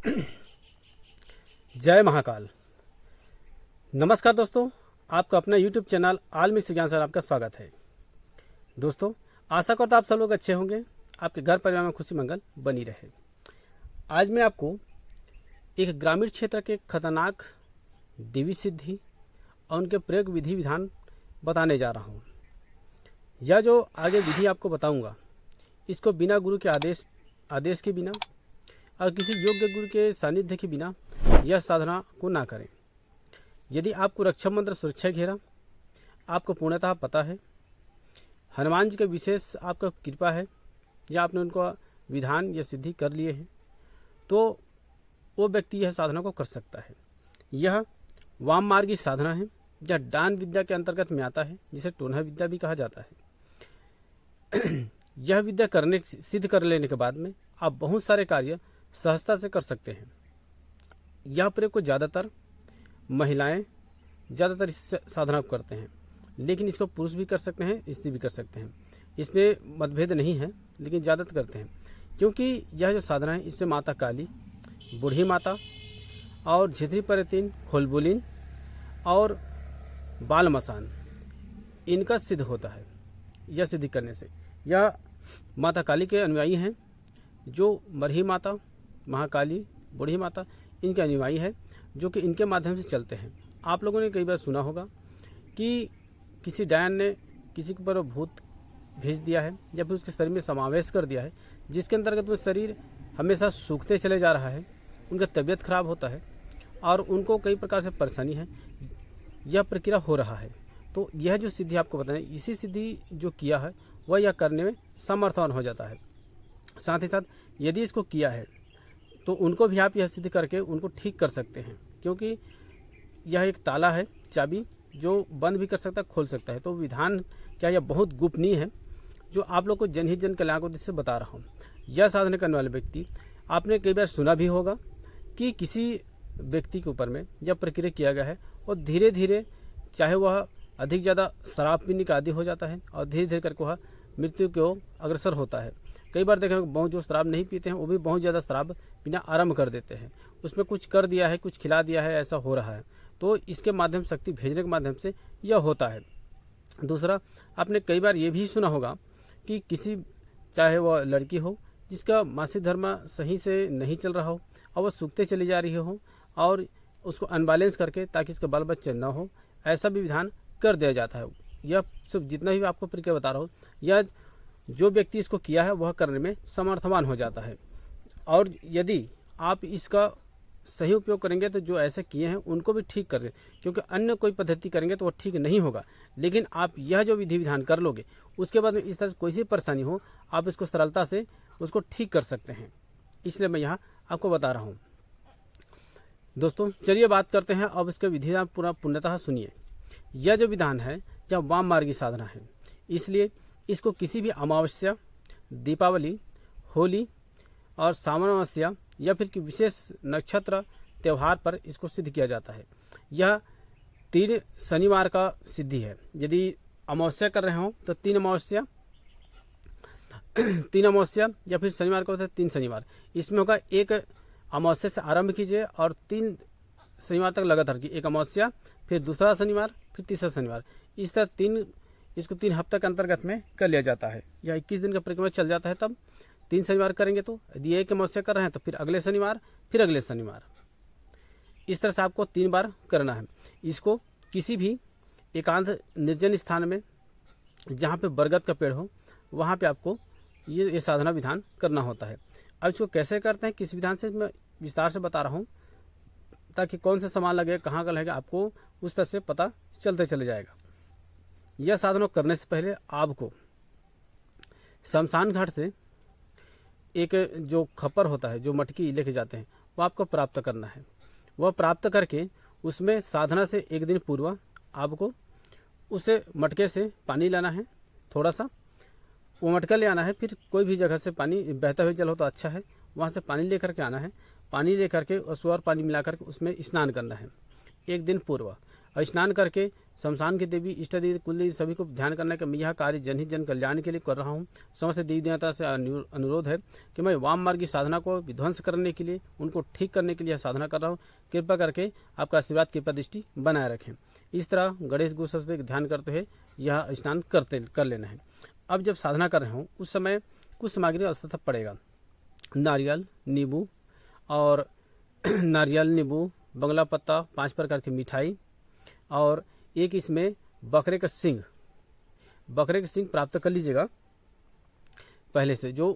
जय महाकाल। नमस्कार दोस्तों, आपका अपना YouTube चैनल आल मिक्स ज्ञान सर आपका स्वागत है। दोस्तों, आशा करता आप सब लोग अच्छे होंगे, आपके घर परिवार में खुशी मंगल बनी रहे। आज मैं आपको एक ग्रामीण क्षेत्र के खतरनाक देवी सिद्धि और उनके प्रयोग विधि विधान बताने जा रहा हूँ। यह जो आगे विधि आपको बताऊँगा, इसको बिना गुरु के आदेश के बिना और किसी योग्य गुरु के सानिध्य के बिना यह साधना को ना करें। यदि आपको रक्षा मंत्र सुरक्षा घेरा, आपको पूर्णतः पता है, हनुमान जी का विशेष आपका कृपा है या आपने उनका विधान या सिद्धि कर लिए हैं, तो वो व्यक्ति यह साधना को कर सकता है। यह वाम मार्गी साधना है, यह दान विद्या के अंतर्गत में आता है, जिसे टोना विद्या भी कहा जाता है। यह विद्या सिद्ध कर लेने के बाद में आप बहुत सारे कार्य सहजता से कर सकते हैं। यह प्रयोग को ज़्यादातर महिलाएं ज़्यादातर इस साधना को करते हैं, लेकिन इसको पुरुष भी कर सकते हैं, स्त्री भी कर सकते हैं। इसमें मतभेद नहीं है, लेकिन ज़्यादातर करते हैं, क्योंकि यह जो साधना है इसमें माता काली, बूढ़ी माता और झिथरी परतीन, खोलबुलिन और बाल मसान, इनका सिद्ध होता है। यह सिद्धि करने से यह माता काली के अनुयायी हैं, जो मरही माता, महाकाली, बूढ़ी माता, इनके अनुयायी है, जो कि इनके माध्यम से चलते हैं। आप लोगों ने कई बार सुना होगा कि किसी डायन ने किसी के ऊपर भूत भेज दिया है या फिर उसके शरीर में समावेश कर दिया है, जिसके अंतर्गत वो शरीर हमेशा सूखते चले जा रहा है, उनका तबीयत खराब होता है और उनको कई प्रकार से परेशानी है। यह प्रक्रिया हो रहा है। तो यह जो सिद्धि आपको बताएं, इसी सिद्धि जो किया है वह यह करने में समर्थवान हो जाता है। साथ ही साथ यदि इसको किया है तो उनको भी आप यह सिद्ध करके उनको ठीक कर सकते हैं, क्योंकि यह एक ताला है, चाबी, जो बंद भी कर सकता है, खोल सकता है। तो विधान क्या यह बहुत गोपनीय है, जो आप लोग को जनहित जन कल्याण को दृष्टि से बता रहा हूँ। यह साधना करने वाले व्यक्ति, आपने कई बार सुना भी होगा कि किसी व्यक्ति के ऊपर में यह प्रक्रिया किया गया है और धीरे धीरे, चाहे वह अधिक ज़्यादा शराब पीने का आदी हो जाता है और धीरे धीरे करके वह मृत्यु को अग्रसर होता है। कई बार देखा बहुत जो शराब नहीं पीते हैं वो भी बहुत ज़्यादा शराब पीना आरंभ कर देते हैं। उसमें कुछ कर दिया है, कुछ खिला दिया है, ऐसा हो रहा है। तो इसके माध्यम शक्ति भेजने के माध्यम से यह होता है। दूसरा, आपने कई बार ये भी सुना होगा कि किसी, चाहे वह लड़की हो जिसका मासिक धर्म सही से नहीं चल रहा हो और वह सूखते चली जा रही हो और उसको अनबैलेंस करके ताकि इसका बाल बच्चे न हो, ऐसा भी विधान कर दिया जाता है। यह सब जितना भी आपको प्रक्रिया बता रहा हूँ, यह जो व्यक्ति इसको किया है वह करने में समर्थवान हो जाता है। और यदि आप इसका सही उपयोग करेंगे तो जो ऐसे किए हैं उनको भी ठीक कर दें, क्योंकि अन्य कोई पद्धति करेंगे तो वो ठीक नहीं होगा। लेकिन आप यह जो विधि विधान कर लोगे, उसके बाद में इस तरह से कोई सी परेशानी हो, आप इसको सरलता से उसको ठीक कर सकते हैं। इसलिए मैं यहाँ आपको बता रहा हूँ। दोस्तों, चलिए बात करते हैं अब इसके विधि विधान पूरा पूर्णतः सुनिए। यह जो विधान है यह वाम मार्गी साधना है, इसलिए इसको किसी भी अमावस्या, दीपावली, होली और सावन अमावस्या या फिर कि विशेष नक्षत्र त्यौहार पर इसको सिद्ध किया जाता है। यह 3 शनिवार का सिद्धि है। यदि अमावस्या कर रहे हो तो 3 अमावस्या या फिर शनिवार का होता है 3 शनिवार। इसमें होगा एक अमावस्या से आरंभ कीजिए और 3 शनिवार तक लगातार की, एक अमावस्या, फिर दूसरा शनिवार, फिर तीसरा शनिवार। इस तरह इसको 3 हफ्ते के अंतर्गत में कर लिया जाता है। या 21 दिन का परिक्रमा चल जाता है। तब 3 शनिवार करेंगे तो यदि एक अमावस्या कर रहे हैं तो फिर अगले शनिवार, फिर अगले शनिवार, इस तरह से आपको 3 बार करना है। इसको किसी भी एकांत निर्जन स्थान में जहाँ पे बरगद का पेड़ हो, वहाँ पे आपको ये साधना विधान करना होता है। अब इसको कैसे करते हैं, किस विधान से, मैं विस्तार से बता रहा हूँ, ताकि कौन सा सामान लगेगा, कहाँ का लगेगा, आपको उस तरह से पता चलते चले जाएगा। यह साधना करने से पहले आपको शमशान घाट से एक जो खप्पर होता है, जो मटकी लेके जाते हैं, वो आपको प्राप्त करना है। वह प्राप्त करके उसमें साधना से एक दिन पूर्व आपको उसे मटके से पानी लाना है, थोड़ा सा वो मटका ले आना है। फिर कोई भी जगह से पानी, बहता हुआ जल हो तो अच्छा है, वहाँ से पानी लेकर के आना है। पानी लेकर के उसमें और पानी मिला करके उसमें स्नान करना है एक दिन पूर्व। और स्नान करके शमशान की देवी, इष्ट देवी, कुल देवी सभी को ध्यान करने का मैं यह कार्य जनहित जन कल्याण के लिए कर रहा हूँ। समस्त देवी देवता से अनुरोध है कि मैं वाम मार्ग की साधना को विध्वंस करने के लिए, उनको ठीक करने के लिए साधना कर रहा हूँ। कृपा करके आपका आशीर्वाद, कृपा दृष्टि बनाए रखें। इस तरह गणेश गुरु सबसे ध्यान करते हुए यह स्नान कर लेना है। अब जब साधना कर रहे हो उस समय कुछ सामग्री आवश्यकता पड़ेगा। नारियल, नींबू और नारियल, नींबू, बंगला पत्ता, 5 प्रकार की मिठाई और एक इसमें बकरे का सींग प्राप्त कर लीजिएगा। पहले से जो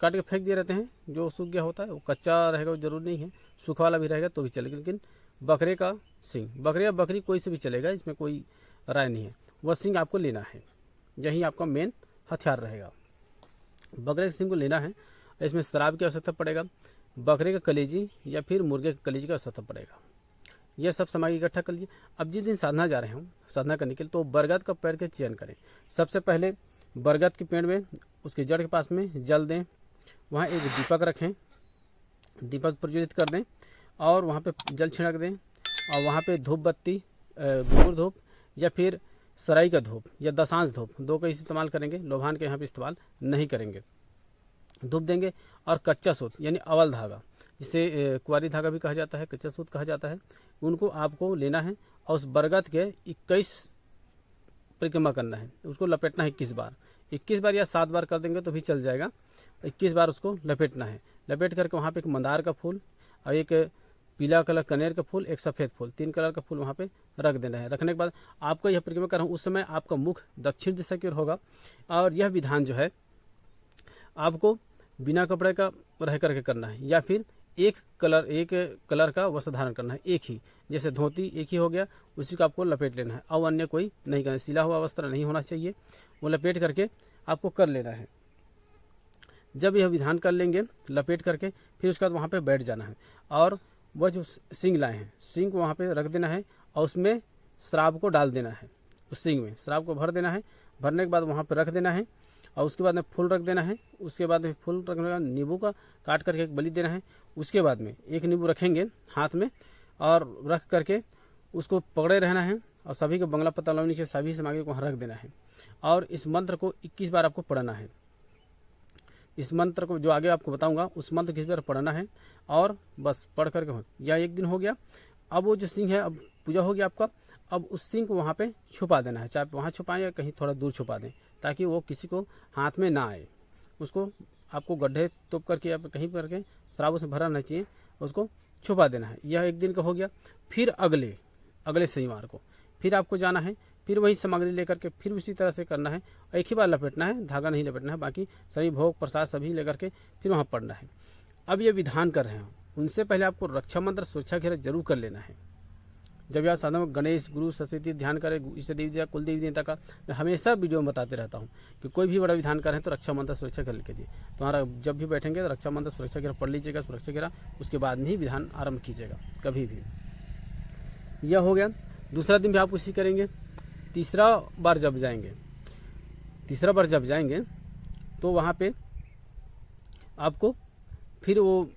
काट के फेंक दिए रहते हैं, जो सूख गया होता है वो कच्चा रहेगा, वो जरूरी नहीं है, सूखा वाला भी रहेगा तो भी चलेगा, लेकिन बकरे का सींग, बकरे या बकरी कोई से भी चलेगा, इसमें कोई राय नहीं है। वह सींग आपको लेना है, यही आपका मेन हथियार रहेगा। बकरे के सींग को लेना है। इसमें शराब की आवश्यकता पड़ेगा, बकरे का कलेजी या फिर मुर्गे के कलेजी की आवश्यकता पड़ेगा। यह सब सामग्री इकट्ठा कर लीजिए। अब जिस दिन साधना जा रहे हो, साधना करने के लिए तो बरगद का पेड़ के चयन करें। सबसे पहले बरगद के पेड़ में, उसके जड़ के पास में जल दें, वहाँ एक दीपक रखें, दीपक प्रज्वलित कर दें और वहाँ पे जल छिड़क दें और वहाँ पे धूप बत्ती, घूंघट धूप या फिर सराई का धूप या दशांश धूप, 2 का इस्तेमाल करेंगे। लोभान के यहाँ पे इस्तेमाल नहीं करेंगे। धूप देंगे और कच्चा सूत यानी अवल धागा, जिसे कुंवारी धागा भी कहा जाता है, कच्चा सूत कहा जाता है, उनको आपको लेना है और उस बरगद के 21 परिक्रमा करना है। उसको लपेटना है 21 बार, 21 बार या 7 बार कर देंगे तो भी चल जाएगा। 21 बार उसको लपेटना है। लपेट करके वहाँ पे एक मंदार का फूल और एक पीला कलर कनेर का फूल, एक सफ़ेद फूल, 3 कलर का फूल वहाँ पे रख देना है। रखने के बाद आपको यह परिक्रमा कर रहा हूँ, उस समय आपका मुख दक्षिण दिशा की ओर होगा और यह विधान जो है आपको बिना कपड़े का रह करके करना है या फिर एक कलर का वस्त्र धारण करना है, एक ही, जैसे धोती एक ही हो गया, उसी को आपको लपेट लेना है और अन्य कोई नहीं करना है। सिला हुआ वस्त्र नहीं होना चाहिए, वो लपेट करके आपको कर लेना है। जब यह विधान कर लेंगे लपेट करके, फिर उसके बाद वहाँ पे बैठ जाना है और वह जो सींग लाए हैं, सींग को वहाँ पे रख देना है और उसमें शराब को डाल देना है। उस सींग में शराब को भर देना है। भरने के बाद वहाँ पे रख देना है और उसके बाद में फूल रख देना है। उसके बाद में फूल रखने के बाद नींबू का काट करके एक बलि देना है। उसके बाद में एक नींबू रखेंगे हाथ में और रख करके उसको पकड़े रहना है और सभी को बंगला पत्ता लौनी से सभी सामग्री को वहाँ रख देना है और इस मंत्र को 21 बार आपको पढ़ना है। इस मंत्र को जो आगे आपको बताऊंगा उस मंत्र को 21 बार पढ़ना है और बस पढ़ करके हो। यह एक दिन हो गया। अब वो जो सिंह है, अब पूजा हो गया आपका। अब उस सिंह को वहाँ पे छुपा देना है, चाहे वहाँ छुपाएं या कहीं थोड़ा दूर छुपा दें ताकि वो किसी को हाथ में ना आए। उसको आपको गड्ढे तोप करके या कहीं पर करके शराब उसमें भरा नहीं चाहिए, उसको छुपा देना है। यह एक दिन का हो गया। फिर अगले शनिवार को फिर आपको जाना है, फिर वही सामग्री लेकर के फिर उसी तरह से करना है। एक ही बार लपेटना है, धागा नहीं लपेटना है। बाकी सभी भोग प्रसाद सभी लेकर के फिर वहाँ पढ़ना है। अब ये विधान कर रहे हैं, उनसे पहले आपको रक्षा मंत्र सुरक्षा घेरा जरूर कर लेना है। जब यह साधना में गणेश गुरु सरस्वती ध्यान करें, इष्ट देवी कुल देवी देवता का मैं हमेशा वीडियो में बताते रहता हूँ कि कोई भी बड़ा विधान करें तो रक्षा मंत्र सुरक्षा घेरा के लिए तुम्हारा जब भी बैठेंगे तो रक्षा मंत्र सुरक्षा घेरा पढ़ लीजिएगा, सुरक्षा घेरा, उसके बाद में ही विधान आरंभ कीजिएगा कभी भी। यह हो गया। दूसरा दिन भी आप उसी करेंगे। तीसरा बार जब जाएंगे तो वहाँ पे आपको फिर वो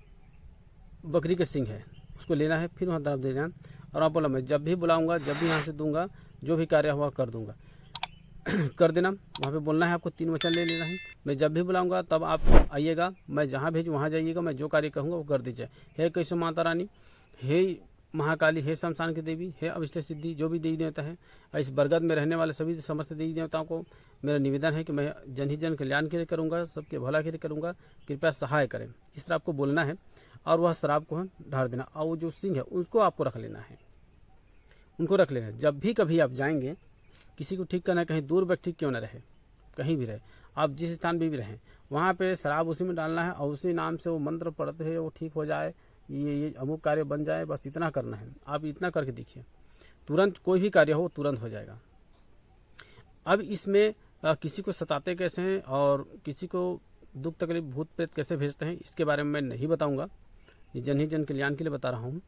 बकरी के सिंग है उसको लेना है, फिर वहाँ दब देना है और आप बोला मैं जब भी बुलाऊंगा, जब भी यहाँ से दूंगा, जो भी कार्य हुआ कर दूंगा कर देना। वहाँ पे बोलना है आपको 3 वचन ले लेना है। मैं जब भी बुलाऊंगा तब आप आइएगा, मैं जहाँ भेजूँ वहाँ जाइएगा, मैं जो कार्य कहूँगा वो कर दीजिए। हे कैसे माता रानी, हे महाकाली, हे शमशान की देवी, हे अभिष्ट सिद्धि, जो भी देवी देवता है, इस बरगद में रहने वाले सभी समस्त देवी देवताओं को मेरा निवेदन है कि मैं जन कल्याण के लिए करूँगा, सबके भला के लिए करूँगा, कृपया सहाय करें। इस तरह आपको बोलना है और वह शराब को ढार देना और वो जो सिंह है उसको आपको रख लेना है, उनको रख लेना है। जब भी कभी आप जाएंगे किसी को ठीक करना, कहीं दूर व्यक्ति क्यों न रहे, कहीं भी रहे, आप जिस स्थान पर भी रहें, वहाँ पे शराब उसी में डालना है और उसी नाम से वो मंत्र पढ़ते हुए वो ठीक हो जाए, ये अमुक कार्य बन जाए, बस इतना करना है। आप इतना करके देखिए, तुरंत कोई भी कार्य हो तुरंत हो जाएगा। अब इसमें किसी को सताते कैसे हैं और किसी को दुख तकलीफ भूत प्रेत कैसे भेजते हैं इसके बारे में मैं नहीं बताऊंगा, ये जन कल्याण के लिए बता रहा हूँ।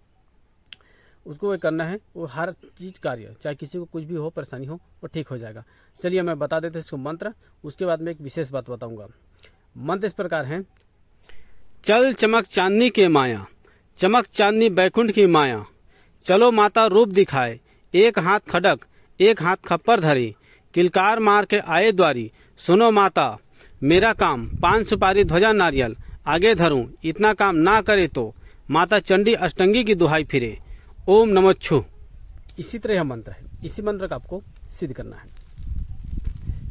उसको वो करना है, वो हर चीज़ कार्य चाहे किसी को कुछ भी हो परेशानी हो वो ठीक हो जाएगा। चलिए मैं बता देते इसको मंत्र, उसके बाद में एक विशेष बात बताऊंगा। मंत्र इस प्रकार है। चल चमक चांदनी के माया, चमक चांदनी बैकुंठ की माया, चलो माता रूप दिखाए, एक हाथ खडक एक हाथ खप्पर धरी, किलकार मार के आए द्वारी, सुनो माता मेरा काम, पान सुपारी ध्वजा नारियल आगे धरूं, इतना काम ना करे तो माता चंडी अष्टंगी की दुहाई फिरे, ओम नमः छु। इसी तरह यह मंत्र है। इसी मंत्र का आपको सिद्ध करना है।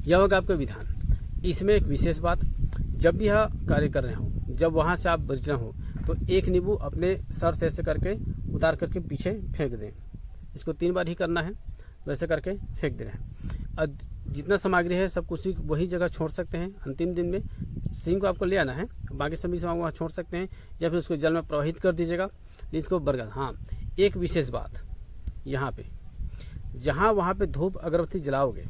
यह होगा आपका विधान। इसमें एक विशेष बात, जब भी यह कार्य कर रहे हो, जब वहां से आप रिटर्न हो तो एक नींबू अपने सर से ऐसे करके उतार करके पीछे फेंक दें। इसको 3 बार ही करना है, वैसे करके फेंक देना है। और जितना सामग्री है सब कुछ वही जगह छोड़ सकते हैं। अंतिम दिन में सिंह को आपको ले आना है, बाकी सभी सामान वहाँ छोड़ सकते हैं या फिर उसको जल में प्रवाहित कर दीजिएगा। इसको बरगद। हाँ, एक विशेष बात यहाँ पे, जहाँ वहाँ पे धूप अगरबत्ती जलाओगे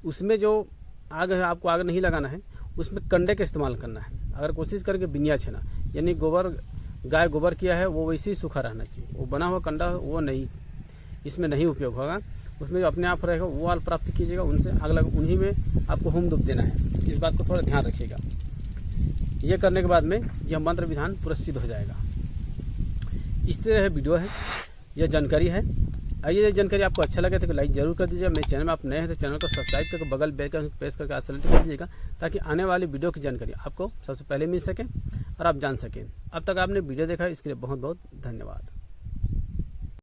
उसमें जो आग है आपको आग नहीं लगाना है, उसमें कंडे का इस्तेमाल करना है। अगर कोशिश करके बिनिया छेना यानी गोबर, गाय गोबर किया है वो वैसे ही सूखा रहना चाहिए। वो बना हुआ कंडा वो नहीं, इसमें नहीं उपयोग होगा। उसमें जो अपने आप रहेगा वो आल प्राप्त कीजिएगा, उनसे आग लगा, उन्हीं में आपको होम धूप देना है। इस बात को थोड़ा ध्यान रखिएगा। ये करने के बाद में यह मंत्र विधान पूरा सिद्ध हो जाएगा। इस तरह वीडियो है, यह जानकारी है। ये जानकारी आपको अच्छा लगे तो लाइक जरूर कर दीजिएगा। मेरे चैनल में आप नए हैं तो चैनल को सब्सक्राइब करके बगल बेल का प्रेस करके सेलेक्ट कर दीजिएगा, ताकि आने वाली वीडियो की जानकारी आपको सबसे पहले मिल सके और आप जान सकें। अब तक आपने वीडियो देखा इसके लिए बहुत बहुत धन्यवाद।